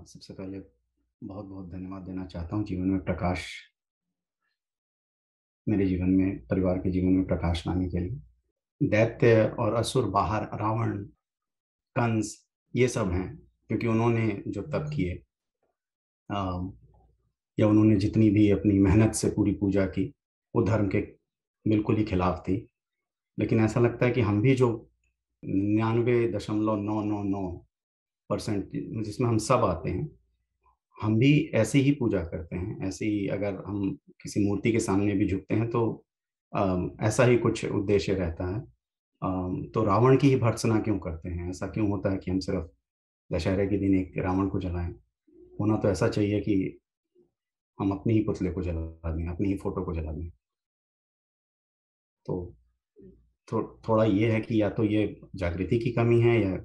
सबसे पहले बहुत बहुत धन्यवाद देना चाहता हूँ। जीवन में प्रकाश, मेरे जीवन में, परिवार के जीवन में प्रकाश लाने के लिए। दैत्य और असुर बाहर, रावण, कंस, ये सब हैं क्योंकि उन्होंने जो तप किए, अ, या उन्होंने जितनी भी अपनी मेहनत से पूरी पूजा की, वो धर्म के बिल्कुल ही खिलाफ थी। लेकिन ऐसा लगता है कि हम भी जो 99.999% जिसमें हम सब आते हैं, हम भी ऐसे ही पूजा करते हैं। ऐसे ही अगर हम किसी मूर्ति के सामने भी झुकते हैं तो ऐसा ही कुछ उद्देश्य रहता है। तो रावण की ही भर्त्सना क्यों करते हैं? ऐसा क्यों होता है कि हम सिर्फ दशहरे के दिन एक रावण को जलाएं? होना तो ऐसा चाहिए कि हम अपनी ही पुतले को जला दें, अपनी ही फोटो को जला दें। तो थोड़ा ये है कि या तो ये जागृति की कमी है, या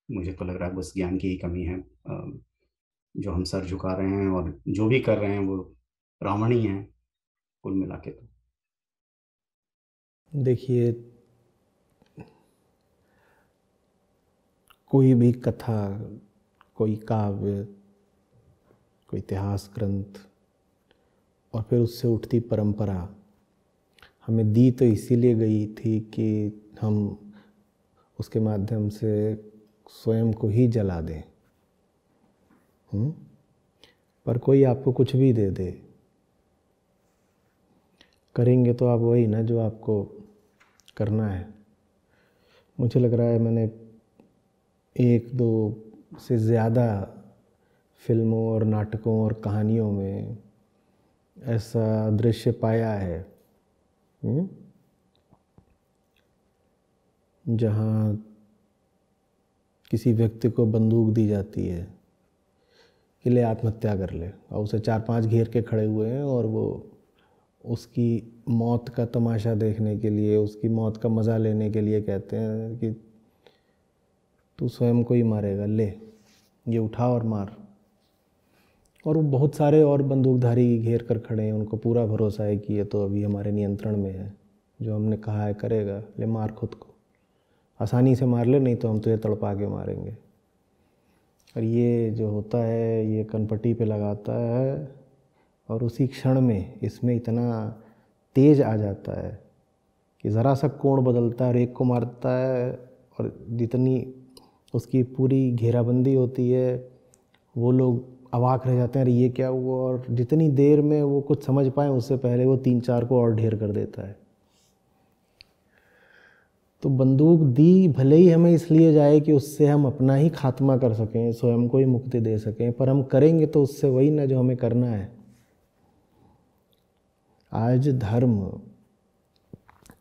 मुझे तो लग रहा है बस ज्ञान की ही कमी है। जो हम सर झुका रहे हैं और जो भी कर रहे हैं वो रावण ही है, कुल मिला के तो। देखिए, कोई भी कथा, कोई काव्य, कोई इतिहास ग्रंथ और फिर उससे उठती परंपरा हमें दी तो इसीलिए गई थी कि हम उसके माध्यम से स्वयं को ही जला दें। पर कोई आपको कुछ भी दे दे, करेंगे तो आप वही ना जो आपको करना है। मुझे लग रहा है मैंने एक दो से ज़्यादा फिल्मों और नाटकों और कहानियों में ऐसा दृश्य पाया है जहाँ किसी व्यक्ति को बंदूक दी जाती है कि ले आत्महत्या कर ले, और उसे 4-5 घेर के खड़े हुए हैं और वो उसकी मौत का तमाशा देखने के लिए, उसकी मौत का मज़ा लेने के लिए कहते हैं कि तू स्वयं को ही मारेगा, ले ये उठा और मार। और वो बहुत सारे और बंदूकधारी घेर कर खड़े हैं, उनको पूरा भरोसा है कि ये तो अभी हमारे नियंत्रण में है, जो हमने कहा है करेगा, ले मार खुद को, आसानी से मार ले, नहीं तो हम तुझे तड़पा के मारेंगे। और ये जो होता है ये कनपट्टी पे लगाता है और उसी क्षण में इसमें इतना तेज आ जाता है कि ज़रा सा कोण बदलता है और एक को मारता है, और जितनी उसकी पूरी घेराबंदी होती है वो लोग अवाक रह जाते हैं, अरे ये क्या हुआ। और जितनी देर में वो कुछ समझ पाए उससे पहले वो 3-4 को और ढेर कर देता है। तो बंदूक दी भले ही हमें इसलिए जाए कि उससे हम अपना ही खात्मा कर सकें, स्वयं को ही मुक्ति दे सकें, पर हम करेंगे तो उससे वही ना जो हमें करना है। आज धर्म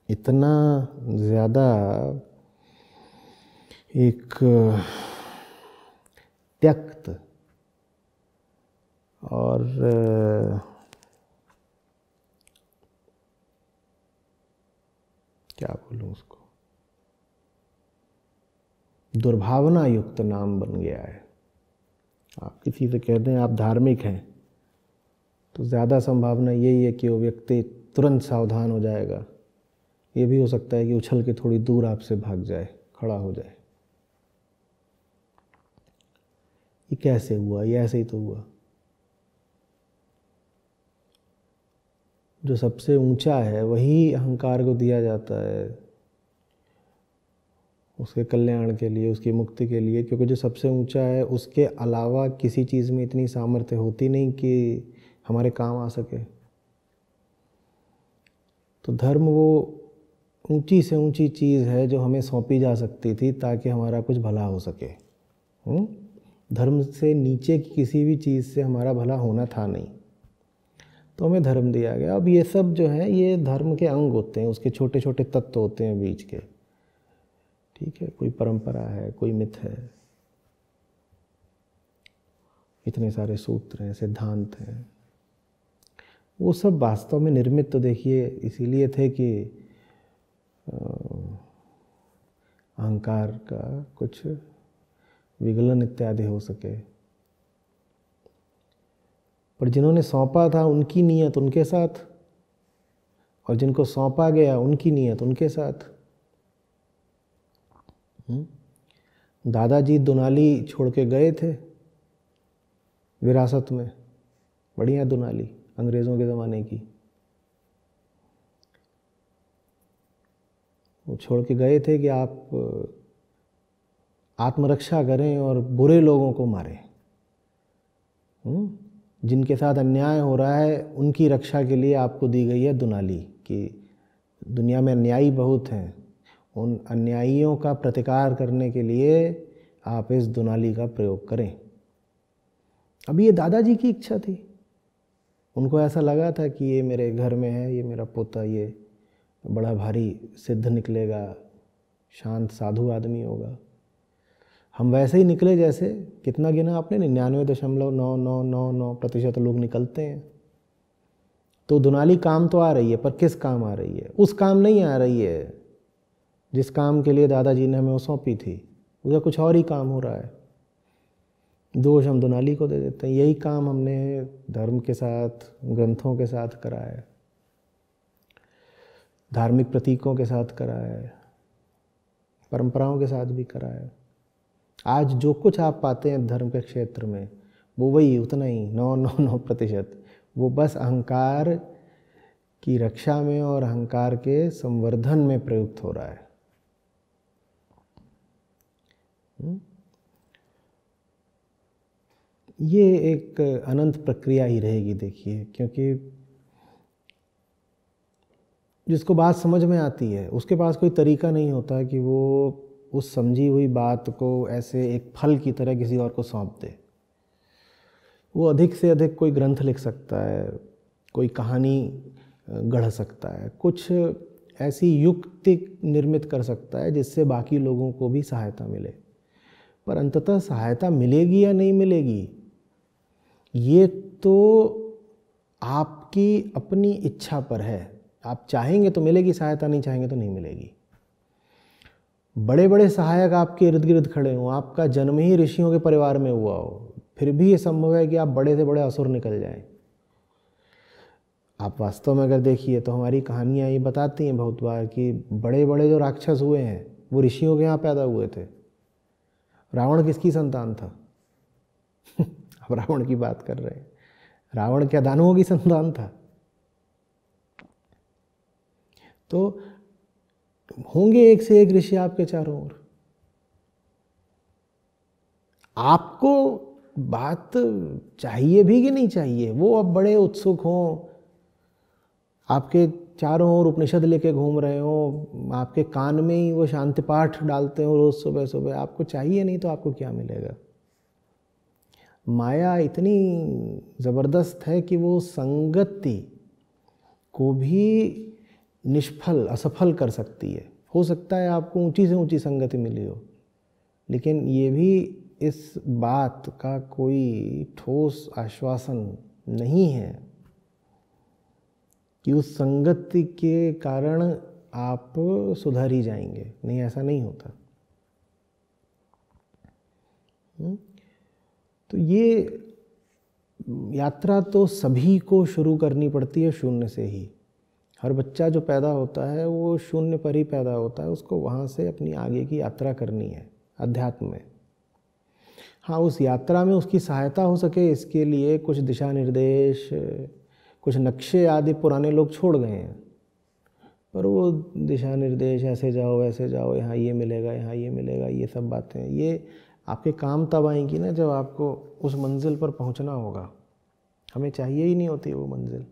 इतना ज़्यादा एक त्यक्त और क्या बोलूँ उसको, दुर्भावना युक्त नाम बन गया है। आप किसी से कहते हैं आप धार्मिक हैं तो ज़्यादा संभावना यही है कि वो व्यक्ति तुरंत सावधान हो जाएगा। ये भी हो सकता है कि उछल के थोड़ी दूर आपसे भाग जाए, खड़ा हो जाए। ये कैसे हुआ? ये ऐसे ही तो हुआ। जो सबसे ऊंचा है वही अहंकार को दिया जाता है उसके कल्याण के लिए, उसकी मुक्ति के लिए, क्योंकि जो सबसे ऊंचा है उसके अलावा किसी चीज़ में इतनी सामर्थ्य होती नहीं कि हमारे काम आ सके। तो धर्म वो ऊंची से ऊंची चीज़ है जो हमें सौंपी जा सकती थी ताकि हमारा कुछ भला हो सके। धर्म से नीचे की किसी भी चीज़ से हमारा भला होना था नहीं, तो हमें धर्म दिया गया। अब ये सब जो है ये धर्म के अंग होते हैं, उसके छोटे छोटे तत्व होते हैं बीच के। ठीक है, कोई परंपरा है, कोई मिथ है, इतने सारे सूत्र हैं, सिद्धांत हैं। वो सब वास्तव में निर्मित तो देखिए इसीलिए थे कि अहंकार का कुछ विगलन इत्यादि हो सके। पर जिन्होंने सौंपा था उनकी नीयत उनके साथ, और जिनको सौंपा गया उनकी नीयत उनके साथ। दादाजी दुनाली छोड़ के गए थे, विरासत में, बढ़िया दुनाली अंग्रेज़ों के ज़माने की। वो छोड़ के गए थे कि आप आत्मरक्षा करें और बुरे लोगों को मारें। जिनके साथ अन्याय हो रहा है उनकी रक्षा के लिए आपको दी गई है दुनाली, कि दुनिया में अन्यायी बहुत हैं, उन अन्यायियों का प्रतिकार करने के लिए आप इस दुनाली का प्रयोग करें। अब ये दादाजी की इच्छा थी। उनको ऐसा लगा था कि ये मेरे घर में है, ये मेरा पोता, ये बड़ा भारी सिद्ध निकलेगा, शांत साधु आदमी होगा। हम वैसे ही निकले जैसे, कितना गिना आपने, 99.9999% लोग निकलते हैं। तो दुनाली काम तो आ रही है, पर किस काम आ रही है? उस काम नहीं आ रही है जिस काम के लिए दादाजी ने हमें वो सौंपी थी, उधर कुछ और ही काम हो रहा है। दोष हम दुनाली को दे देते हैं। यही काम हमने धर्म के साथ, ग्रंथों के साथ करा है, धार्मिक प्रतीकों के साथ करा है, परंपराओं के साथ भी करा है। आज जो कुछ आप पाते हैं धर्म के क्षेत्र में, वो वही उतना ही 999%, वो बस अहंकार की रक्षा में और अहंकार के संवर्धन में प्रयुक्त हो रहा है। ये एक अनंत प्रक्रिया ही रहेगी, देखिए, क्योंकि जिसको बात समझ में आती है उसके पास कोई तरीका नहीं होता कि वो उस समझी हुई बात को ऐसे एक फल की तरह किसी और को सौंप दे। वो अधिक से अधिक कोई ग्रंथ लिख सकता है, कोई कहानी गढ़ सकता है, कुछ ऐसी युक्ति निर्मित कर सकता है जिससे बाकी लोगों को भी सहायता मिले। पर अंततः सहायता मिलेगी या नहीं मिलेगी, ये तो आपकी अपनी इच्छा पर है। आप चाहेंगे तो मिलेगी सहायता, नहीं चाहेंगे तो नहीं मिलेगी। बड़े बड़े सहायक आपके इर्द गिर्द खड़े हों, आपका जन्म ही ऋषियों के परिवार में हुआ हो, फिर भी ये संभव है कि आप बड़े से बड़े असुर निकल जाएं। आप वास्तव में अगर देखिए तो हमारी कहानियाँ ये बताती हैं बहुत बार कि बड़े बड़े जो राक्षस हुए हैं वो ऋषियों के यहाँ पैदा हुए थे। रावण किसकी संतान था? अब रावण की बात कर रहे हैं। रावण क्या दानवों की संतान था? तो होंगे एक से एक ऋषि आपके चारों ओर। आपको बात चाहिए भी कि नहीं चाहिए, वो अब बड़े उत्सुक हों, आपके चारों ओर उपनिषद लेके घूम रहे हो, आपके कान में ही वो शांति पाठ डालते हो रोज सुबह सुबह, आपको चाहिए नहीं तो आपको क्या मिलेगा? माया इतनी ज़बरदस्त है कि वो संगति को भी निष्फल, असफल कर सकती है। हो सकता है आपको ऊंची से ऊंची संगति मिली हो, लेकिन ये भी इस बात का कोई ठोस आश्वासन नहीं है कि उस संगति के कारण आप सुधर ही जाएंगे। नहीं, ऐसा नहीं होता। तो ये यात्रा तो सभी को शुरू करनी पड़ती है शून्य से ही। हर बच्चा जो पैदा होता है वो शून्य पर ही पैदा होता है, उसको वहाँ से अपनी आगे की यात्रा करनी है अध्यात्म में। हाँ, उस यात्रा में उसकी सहायता हो सके इसके लिए कुछ दिशा निर्देश, कुछ नक्शे आदि पुराने लोग छोड़ गए हैं, पर वो दिशा निर्देश ऐसे जाओ वैसे जाओ, यहाँ ये मिलेगा, यहाँ ये मिलेगा, ये सब बातें ये आपके काम तब आएंगी ना जब आपको उस मंजिल पर पहुँचना होगा। हमें चाहिए ही नहीं होती वो मंजिल।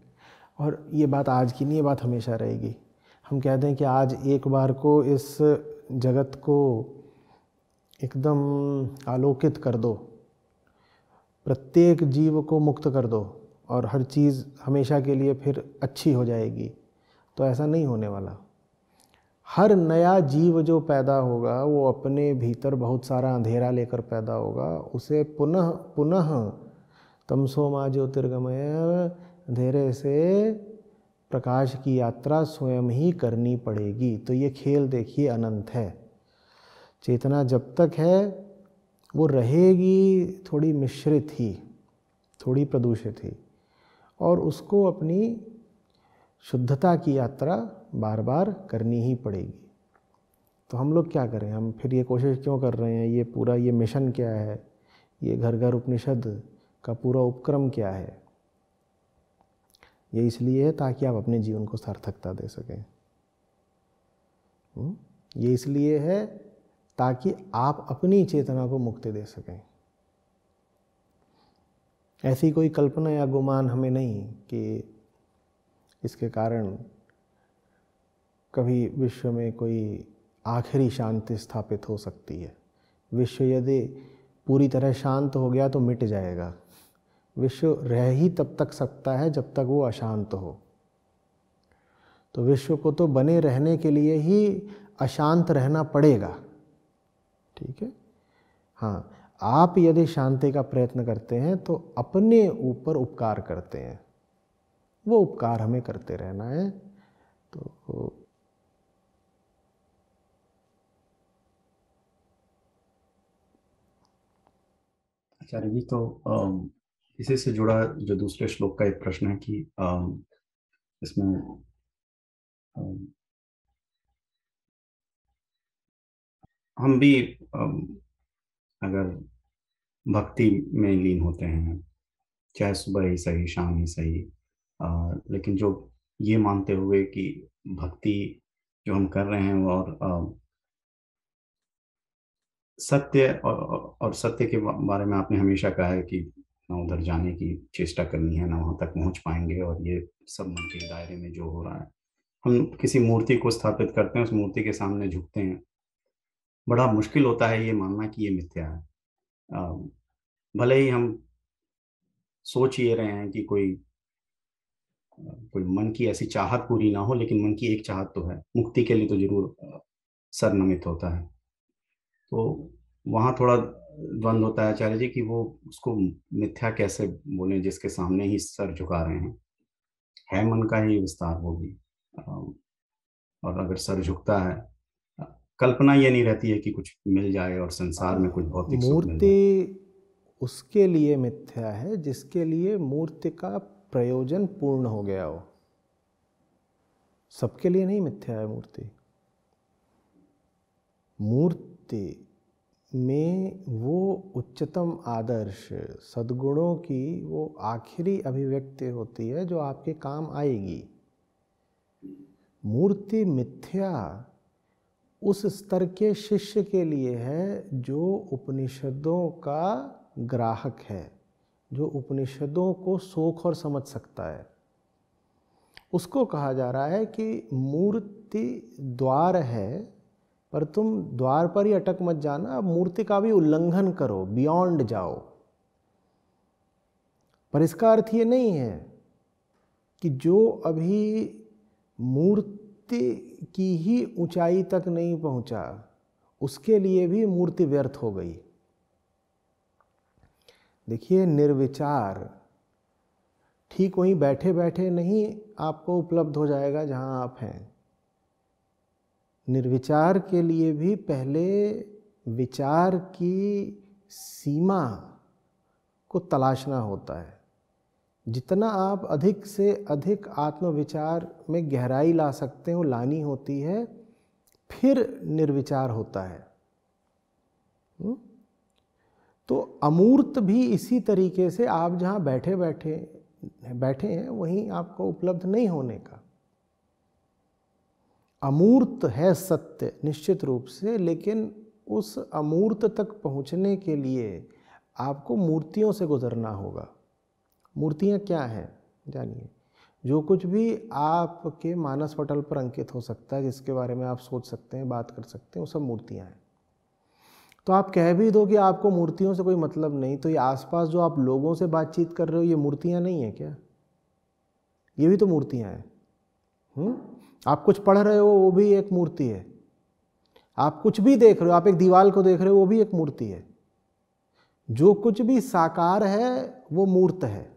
और ये बात आज की नहीं, ये बात हमेशा रहेगी। हम कहते हैं कि आज एक बार को इस जगत को एकदम आलोकित कर दो, प्रत्येक जीव को मुक्त कर दो और हर चीज़ हमेशा के लिए फिर अच्छी हो जाएगी, तो ऐसा नहीं होने वाला। हर नया जीव जो पैदा होगा वो अपने भीतर बहुत सारा अंधेरा लेकर पैदा होगा। उसे पुनः पुनः तमसो मा ज्योतिर्गमय, अंधेरे से प्रकाश की यात्रा स्वयं ही करनी पड़ेगी। तो ये खेल देखिए अनंत है। चेतना जब तक है वो रहेगी थोड़ी मिश्रित ही, थोड़ी प्रदूषित ही, और उसको अपनी शुद्धता की यात्रा बार बार करनी ही पड़ेगी। तो हम लोग क्या करें? हम फिर ये कोशिश क्यों कर रहे हैं? ये पूरा ये मिशन क्या है? ये घर घर उपनिषद का पूरा उपक्रम क्या है? ये इसलिए है ताकि आप अपने जीवन को सार्थकता दे सकें। ये इसलिए है ताकि आप अपनी चेतना को मुक्ति दे सकें। ऐसी कोई कल्पना या गुमान हमें नहीं कि इसके कारण कभी विश्व में कोई आखिरी शांति स्थापित हो सकती है। विश्व यदि पूरी तरह शांत हो गया तो मिट जाएगा। विश्व रह ही तब तक सकता है जब तक वो अशांत हो। तो विश्व को तो बने रहने के लिए ही अशांत रहना पड़ेगा। ठीक है। हाँ, आप यदि शांति का प्रयत्न करते हैं तो अपने ऊपर उपकार करते हैं। वो उपकार हमें करते रहना है। तो आचार्य जी, तो इसी से जुड़ा जो दूसरे श्लोक का एक प्रश्न है कि इसमें हम भी अगर भक्ति में लीन होते हैं, चाहे सुबह ही सही, शाम ही सही, लेकिन जो ये मानते हुए कि भक्ति जो हम कर रहे हैं और सत्य और सत्य के बारे में आपने हमेशा कहा है कि ना उधर जाने की चेष्टा करनी है, ना वहां तक पहुंच पाएंगे, और ये सब मन के दायरे में जो हो रहा है, हम किसी मूर्ति को स्थापित करते हैं, उस मूर्ति के सामने झुकते हैं। बड़ा मुश्किल होता है ये मानना कि ये मिथ्या है। भले ही हम सोच ये रहे हैं कि कोई कोई मन की ऐसी चाहत पूरी ना हो, लेकिन मन की एक चाहत तो है, मुक्ति के लिए तो जरूर सर नमित होता है। तो वहाँ थोड़ा द्वंद होता है आचार्य जी कि वो उसको मिथ्या कैसे बोलें जिसके सामने ही सर झुका रहे हैं। है मन का ही विस्तार होगी, और अगर सर झुकता है, कल्पना ये नहीं रहती है कि कुछ मिल जाए और संसार में कुछ भौतिक सुख मिल जाए। मूर्ति उसके लिए मिथ्या है जिसके लिए मूर्ति का प्रयोजन पूर्ण हो गया हो। सबके लिए नहीं मिथ्या है मूर्ति। मूर्ति में वो उच्चतम आदर्श सद्गुणों की वो आखिरी अभिव्यक्ति होती है जो आपके काम आएगी। मूर्ति मिथ्या उस स्तर के शिष्य के लिए है जो उपनिषदों का ग्राहक है, जो उपनिषदों को सोख और समझ सकता है। उसको कहा जा रहा है कि मूर्ति द्वार है, पर तुम द्वार पर ही अटक मत जाना, मूर्ति का भी उल्लंघन करो, बियॉन्ड जाओ। पर इसका अर्थ ये नहीं है कि जो अभी मूर्ति की ही ऊंचाई तक नहीं पहुंचा उसके लिए भी मूर्ति व्यर्थ हो गई। देखिए, निर्विचार ठीक वहीं बैठे बैठे नहीं आपको उपलब्ध हो जाएगा जहां आप हैं। निर्विचार के लिए भी पहले विचार की सीमा को तलाशना होता है। जितना आप अधिक से अधिक आत्मविचार में गहराई ला सकते हो लानी होती है, फिर निर्विचार होता है। तो अमूर्त भी इसी तरीके से आप जहाँ बैठे हैं वहीं आपको उपलब्ध नहीं होने का। अमूर्त है सत्य निश्चित रूप से, लेकिन उस अमूर्त तक पहुँचने के लिए आपको मूर्तियों से गुजरना होगा। मूर्तियाँ क्या हैं जानिए। जो कुछ भी आपके मानस पटल पर अंकित हो सकता है, जिसके बारे में आप सोच सकते हैं, बात कर सकते हैं, वो सब मूर्तियाँ हैं। तो आप कह भी दो कि आपको मूर्तियों से कोई मतलब नहीं, तो ये आसपास जो आप लोगों से बातचीत कर रहे हो ये मूर्तियाँ नहीं है क्या? ये भी तो मूर्तियाँ हैं। आप कुछ पढ़ रहे हो वो भी एक मूर्ति है। आप कुछ भी देख रहे हो, आप एक दीवार को देख रहे हो वो भी एक मूर्ति है। जो कुछ भी साकार है वो मूर्त है,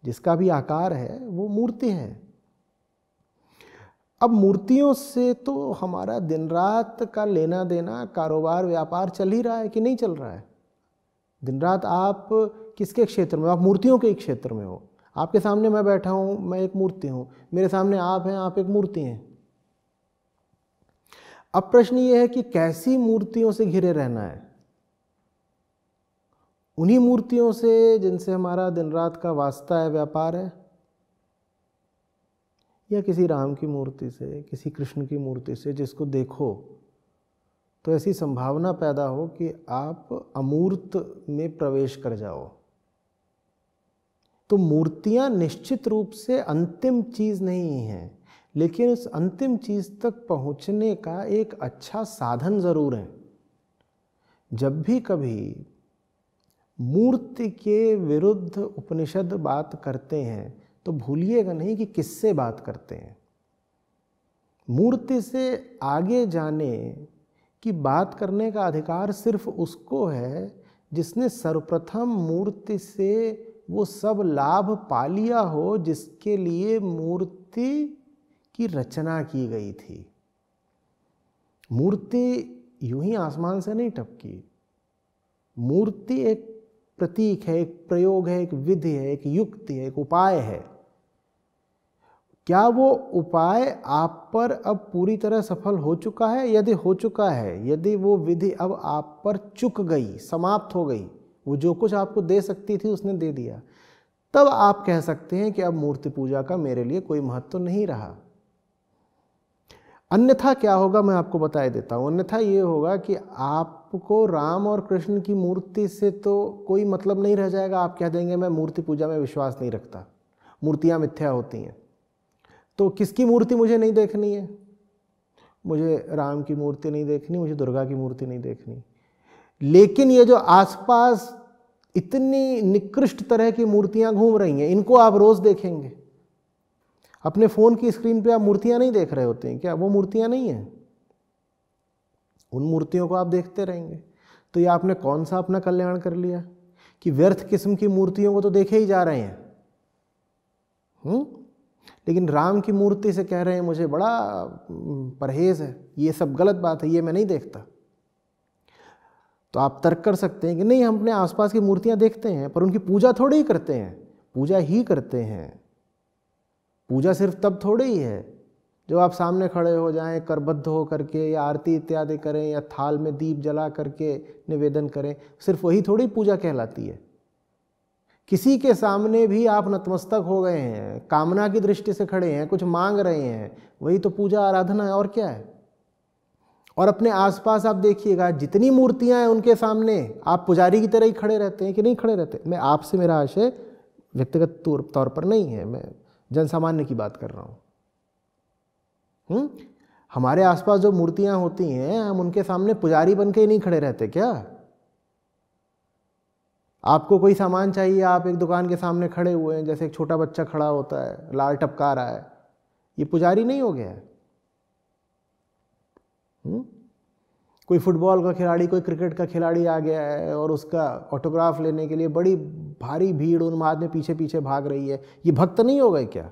जिसका भी आकार है वो मूर्ति है। अब मूर्तियों से तो हमारा दिन रात का लेना देना, कारोबार व्यापार चल ही रहा है कि नहीं चल रहा है? दिन रात आप किसके क्षेत्र में? आप मूर्तियों के क्षेत्र में हो। आपके सामने मैं बैठा हूं, मैं एक मूर्ति हूं। मेरे सामने आप हैं, आप एक मूर्ति हैं। अब प्रश्न ये है कि कैसी मूर्तियों से घिरे रहना है? उन्हीं मूर्तियों से जिनसे हमारा दिन रात का वास्ता है, व्यापार है, या किसी राम की मूर्ति से, किसी कृष्ण की मूर्ति से जिसको देखो तो ऐसी संभावना पैदा हो कि आप अमूर्त में प्रवेश कर जाओ। तो मूर्तियां निश्चित रूप से अंतिम चीज़ नहीं हैं, लेकिन उस अंतिम चीज़ तक पहुंचने का एक अच्छा साधन ज़रूर है। जब भी कभी मूर्ति के विरुद्ध उपनिषद बात करते हैं तो भूलिएगा नहीं कि किससे बात करते हैं। मूर्ति से आगे जाने की बात करने का अधिकार सिर्फ उसको है जिसने सर्वप्रथम मूर्ति से वो सब लाभ पा लिया हो जिसके लिए मूर्ति की रचना की गई थी। मूर्ति यूं ही आसमान से नहीं टपकी। मूर्ति एक प्रतीक है, एक प्रयोग है, एक विधि है, एक युक्ति है, एक उपाय है। क्या वो उपाय आप पर अब पूरी तरह सफल हो चुका है? यदि हो चुका है, यदि वो विधि अब आप पर चुक गई, समाप्त हो गई, वो जो कुछ आपको दे सकती थी उसने दे दिया, तब आप कह सकते हैं कि अब मूर्ति पूजा का मेरे लिए कोई महत्व नहीं रहा। अन्यथा क्या होगा मैं आपको बता देता हूँ। अन्यथा ये होगा कि आपको राम और कृष्ण की मूर्ति से तो कोई मतलब नहीं रह जाएगा। आप कह देंगे मैं मूर्ति पूजा में विश्वास नहीं रखता, मूर्तियाँ मिथ्या होती हैं। तो किसकी मूर्ति मुझे नहीं देखनी है? मुझे राम की मूर्ति नहीं देखनी, मुझे दुर्गा की मूर्ति नहीं देखनी। लेकिन ये जो आसपास इतनी निकृष्ट तरह की मूर्तियां घूम रही हैं, इनको आप रोज देखेंगे। अपने फोन की स्क्रीन पे आप मूर्तियां नहीं देख रहे होते हैं क्या? वो मूर्तियां नहीं हैं, उन मूर्तियों को आप देखते रहेंगे। तो ये आपने कौन सा अपना कल्याण कर लिया कि व्यर्थ किस्म की मूर्तियों को तो देखे ही जा रहे हैं। लेकिन राम की मूर्ति से कह रहे हैं मुझे बड़ा परहेज है, ये सब गलत बात है, ये मैं नहीं देखता। तो आप तर्क कर सकते हैं कि नहीं, हम अपने आसपास की मूर्तियां देखते हैं पर उनकी पूजा थोड़ी ही करते हैं। पूजा ही करते हैं। पूजा सिर्फ तब थोड़ी ही है जब आप सामने खड़े हो जाएं, करबद्ध हो करके, या आरती इत्यादि करें, या थाल में दीप जला करके निवेदन करें। सिर्फ वही थोड़ी पूजा कहलाती है। किसी के सामने भी आप नतमस्तक हो गए हैं, कामना की दृष्टि से खड़े हैं, कुछ मांग रहे हैं, वही तो पूजा आराधना है, और क्या है। और अपने आसपास आप देखिएगा जितनी मूर्तियां हैं उनके सामने आप पुजारी की तरह ही खड़े रहते हैं कि नहीं खड़े रहते? मैं आपसे, मेरा आशय व्यक्तिगत तौर पर नहीं है, मैं जनसामान्य की बात कर रहा हूं। हमारे आसपास जो मूर्तियां होती हैं, हम उनके सामने पुजारी बन के ही नहीं खड़े रहते क्या? आपको कोई सामान चाहिए, आप एक दुकान के सामने खड़े हुए हैं, जैसे एक छोटा बच्चा खड़ा होता है, लाल टपका रहा है, ये पुजारी नहीं हो गया है? कोई फुटबॉल का खिलाड़ी, कोई क्रिकेट का खिलाड़ी आ गया है और उसका ऑटोग्राफ लेने के लिए बड़ी भारी भीड़ उन्माद में पीछे पीछे भाग रही है, ये भक्त नहीं हो गए क्या?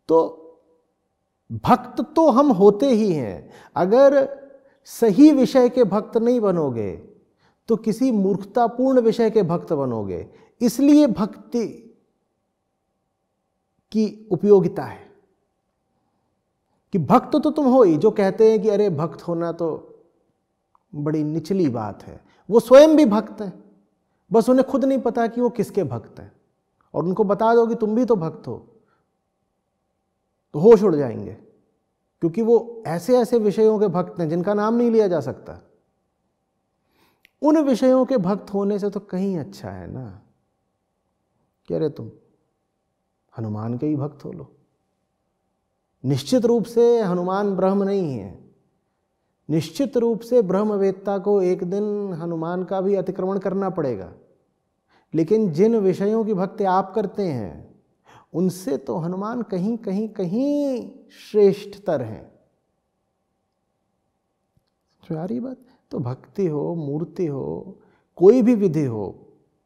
तो भक्त तो हम होते ही हैं। अगर सही विषय के भक्त नहीं बनोगे तो किसी मूर्खतापूर्ण विषय के भक्त बनोगे। इसलिए भक्ति की उपयोगिता है कि भक्त तो तुम हो ही। जो कहते हैं कि अरे भक्त होना तो बड़ी निचली बात है, वो स्वयं भी भक्त हैं, बस उन्हें खुद नहीं पता कि वो किसके भक्त हैं। और उनको बता दो कि तुम भी तो भक्त हो तो होश उड़ जाएंगे, क्योंकि वो ऐसे ऐसे विषयों के भक्त हैं जिनका नाम नहीं लिया जा सकता। उन विषयों के भक्त होने से तो कहीं अच्छा है ना कि अरे तुम हनुमान के ही भक्त हो लो। निश्चित रूप से हनुमान ब्रह्म नहीं है। निश्चित रूप से ब्रह्मवेत्ता को एक दिन हनुमान का भी अतिक्रमण करना पड़ेगा। लेकिन जिन विषयों की भक्ति आप करते हैं उनसे तो हनुमान कहीं कहीं कहीं श्रेष्ठतर हैं। सारी बात तो भक्ति हो, मूर्ति हो, कोई भी विधि हो,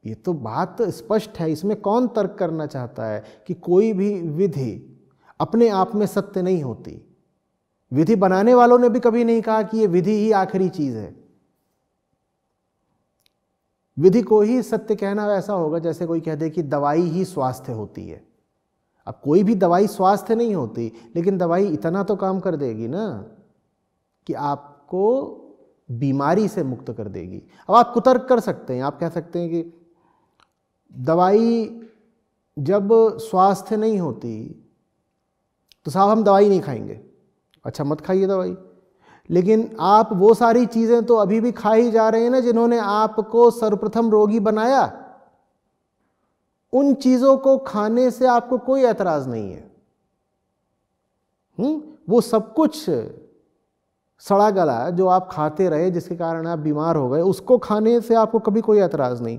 ये तो बात स्पष्ट है। इसमें कौन तर्क करना चाहता है कि कोई भी विधि अपने आप में सत्य नहीं होती। विधि बनाने वालों ने भी कभी नहीं कहा कि ये विधि ही आखिरी चीज है। विधि को ही सत्य कहना वैसा होगा जैसे कोई कह दे कि दवाई ही स्वास्थ्य होती है। अब कोई भी दवाई स्वास्थ्य नहीं होती, लेकिन दवाई इतना तो काम कर देगी ना कि आपको बीमारी से मुक्त कर देगी। अब आप कुतर्क कर सकते हैं, आप कह सकते हैं कि दवाई जब स्वास्थ्य नहीं होती तो साहब हम दवाई नहीं खाएंगे। अच्छा, मत खाइए दवाई, लेकिन आप वो सारी चीज़ें तो अभी भी खा ही जा रहे हैं ना जिन्होंने आपको सर्वप्रथम रोगी बनाया। उन चीज़ों को खाने से आपको कोई ऐतराज़ नहीं है। वो सब कुछ सड़ा गला जो आप खाते रहे, जिसके कारण आप बीमार हो गए, उसको खाने से आपको कभी कोई ऐतराज़ नहीं।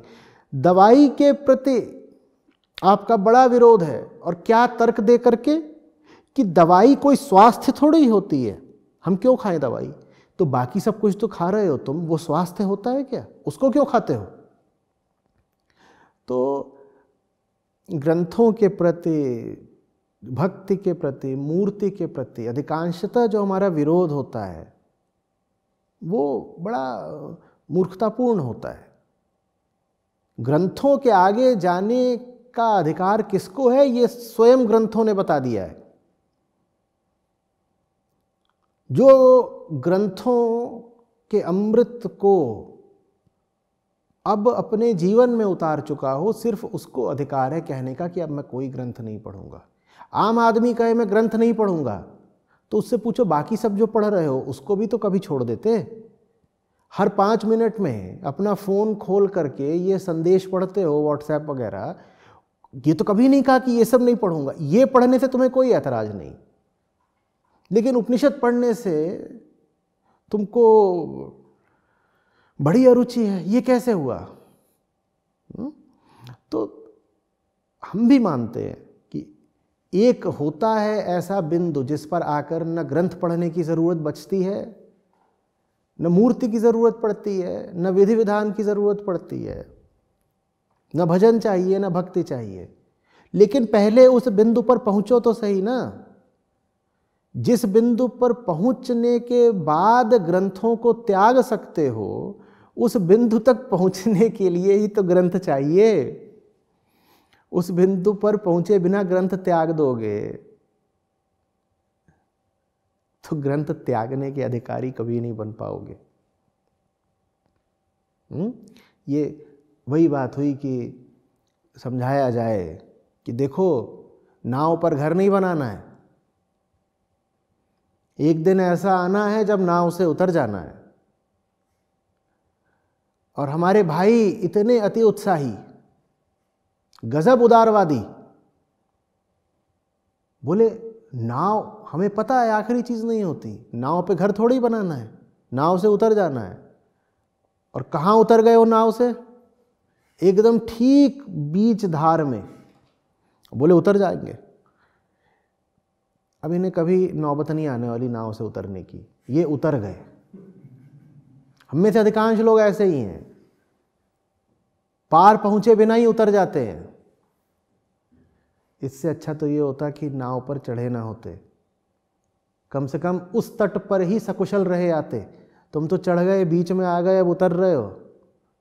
दवाई के प्रति आपका बड़ा विरोध है, और क्या तर्क दे करके कि दवाई कोई स्वास्थ्य थोड़ी होती है, हम क्यों खाएं दवाई। तो बाकी सब कुछ तो खा रहे हो तुम, वो स्वास्थ्य होता है क्या, उसको क्यों खाते हो। तो ग्रंथों के प्रति, भक्ति के प्रति, मूर्ति के प्रति अधिकांशतः जो हमारा विरोध होता है वो बड़ा मूर्खतापूर्ण होता है। ग्रंथों के आगे जाने का अधिकार किसको है, ये स्वयं ग्रंथों ने बता दिया है। जो ग्रंथों के अमृत को अब अपने जीवन में उतार चुका हो, सिर्फ उसको अधिकार है कहने का कि अब मैं कोई ग्रंथ नहीं पढ़ूंगा। आम आदमी कहे मैं ग्रंथ नहीं पढ़ूंगा, तो उससे पूछो बाकी सब जो पढ़ रहे हो उसको भी तो कभी छोड़ देते। हर 5 मिनट में अपना फ़ोन खोल करके ये संदेश पढ़ते हो, व्हाट्सएप वगैरह, ये तो कभी नहीं कहा कि ये सब नहीं पढ़ूंगा। ये पढ़ने से तुम्हें कोई ऐतराज नहीं, लेकिन उपनिषद पढ़ने से तुमको बड़ी अरुचि है। ये कैसे हुआ? तो हम भी मानते हैं कि एक होता है ऐसा बिंदु जिस पर आकर न ग्रंथ पढ़ने की ज़रूरत बचती है, न मूर्ति की ज़रूरत पड़ती है, न विधि विधान की ज़रूरत पड़ती है, न भजन चाहिए, न भक्ति चाहिए। लेकिन पहले उस बिंदु पर पहुंचो तो सही ना। जिस बिंदु पर पहुंचने के बाद ग्रंथों को त्याग सकते हो, उस बिंदु तक पहुंचने के लिए ही तो ग्रंथ चाहिए। उस बिंदु पर पहुंचे बिना ग्रंथ त्याग दोगे तो ग्रंथ त्यागने के अधिकारी कभी नहीं बन पाओगे। ये वही बात हुई कि समझाया जाए कि देखो, नाव पर घर नहीं बनाना है। एक दिन ऐसा आना है जब नाव से उतर जाना है। और हमारे भाई इतने अति उत्साही, गजब उदारवादी, बोले नाव, हमें पता है आखिरी चीज नहीं होती, नाव पे घर थोड़ी बनाना है, नाव से उतर जाना है। और कहाँ उतर गए वो नाव से? एकदम ठीक बीच धार में। बोले उतर जाएंगे। अब इन्हें कभी नौबत नहीं आने वाली नाव से उतरने की, ये उतर गए। हम में से अधिकांश लोग ऐसे ही हैं, पार पहुंचे बिना ही उतर जाते हैं। इससे अच्छा तो ये होता कि नाव पर चढ़े ना होते, कम से कम उस तट पर ही सकुशल रहे आते। तुम तो चढ़ गए, बीच में आ गए, अब उतर रहे हो।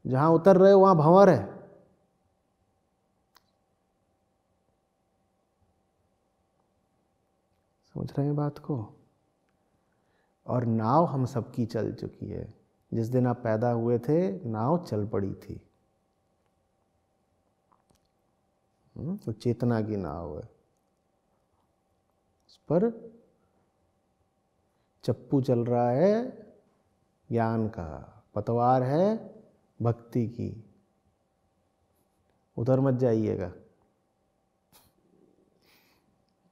जहां उतर रहे हो वहां भंवर है। समझ रहे हैं बात को? और नाव हम सबकी चल चुकी है। जिस दिन आप पैदा हुए थे नाव चल पड़ी थी। तो चेतना की नाव है, उस पर चप्पू चल रहा है ज्ञान का, पतवार है भक्ति की। उधर मत जाइएगा।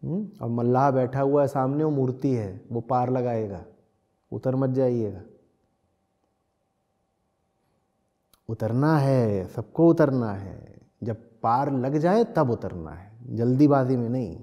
और मल्लाह बैठा हुआ है सामने, वो मूर्ति है, वो पार लगाएगा। उतर मत जाइएगा। उतरना है, सबको उतरना है। जब पार लग जाए तब उतरना है, जल्दीबाजी में नहीं।